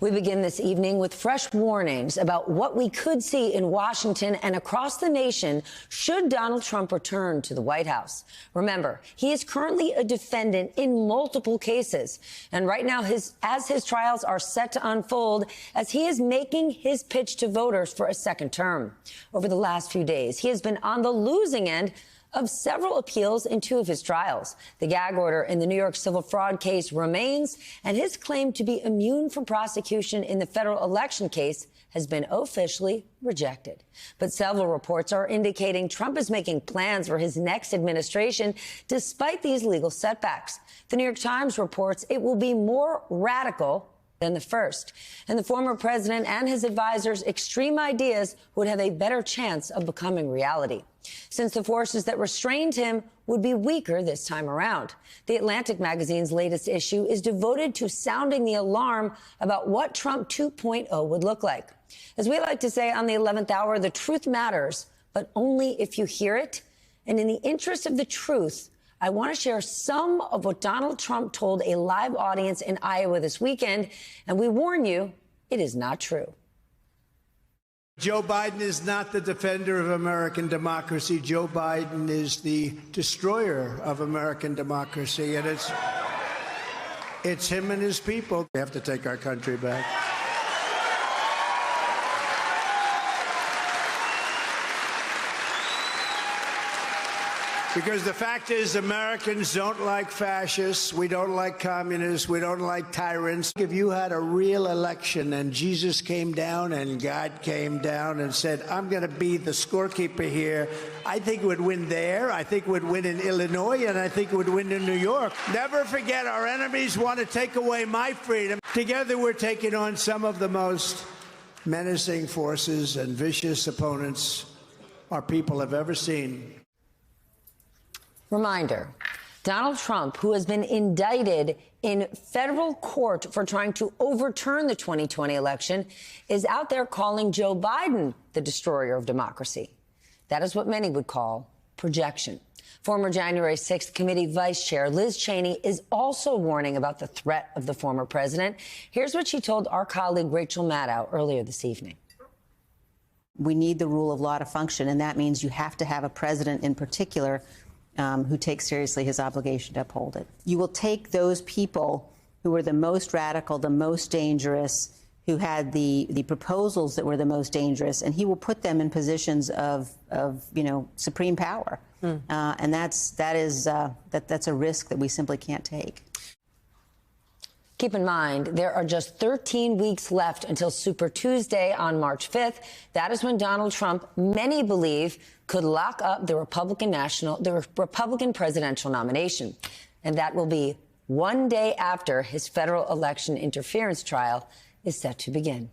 We begin this evening with fresh warnings about what we could see in Washington and across the nation should Donald Trump return to the White House. Remember, he is currently a defendant in multiple cases. And right now, as his trials are set to unfold, as he is making his pitch to voters for a second term. Over the last few days, he has been on the losing end of several appeals in two of his trials. The gag order in the New York civil fraud case remains, and his claim to be immune from prosecution in the federal election case has been officially rejected. But several reports are indicating Trump is making plans for his next administration despite these legal setbacks. The New York Times reports it will be more radical than the first. And the former president and his advisors' extreme ideas would have a better chance of becoming reality, since the forces that restrained him would be weaker this time around. The Atlantic magazine's latest issue is devoted to sounding the alarm about what Trump 2.0 would look like. As we like to say on the 11th hour, the truth matters, but only if you hear it. And in the interest of the truth, I want to share some of what Donald Trump told a live audience in Iowa this weekend, and we warn you, it is not true. Joe Biden is not the defender of American democracy. Joe Biden is the destroyer of American democracy, and it's him and his people. We have to take our country back. Because the fact is, Americans don't like fascists. We don't like communists. We don't like tyrants. If you had a real election and Jesus came down and God came down and said, I'm going to be the scorekeeper here, I think it would win there. I think it would win in Illinois, and I think it would win in New York. Never forget, our enemies want to take away my freedom. Together, we're taking on some of the most menacing forces and vicious opponents our people have ever seen. Reminder, Donald Trump, who has been indicted in federal court for trying to overturn the 2020 election, is out there calling Joe Biden the destroyer of democracy. That is what many would call projection. Former January 6th committee vice chair Liz Cheney is also warning about the threat of the former president. Here's what she told our colleague Rachel Maddow earlier this evening. We need the rule of law to function, and that means you have to have a president in particular who takes seriously his obligation to uphold it. You will take those people who were the most radical, the most dangerous, who had the proposals that were the most dangerous, and he will put them in positions of supreme power. And that's a risk that we simply can't take. Keep in mind, there are just 13 weeks left until Super Tuesday on March 5th. That is when Donald Trump, many believe, could lock up the Republican presidential nomination. And that will be one day after his federal election interference trial is set to begin.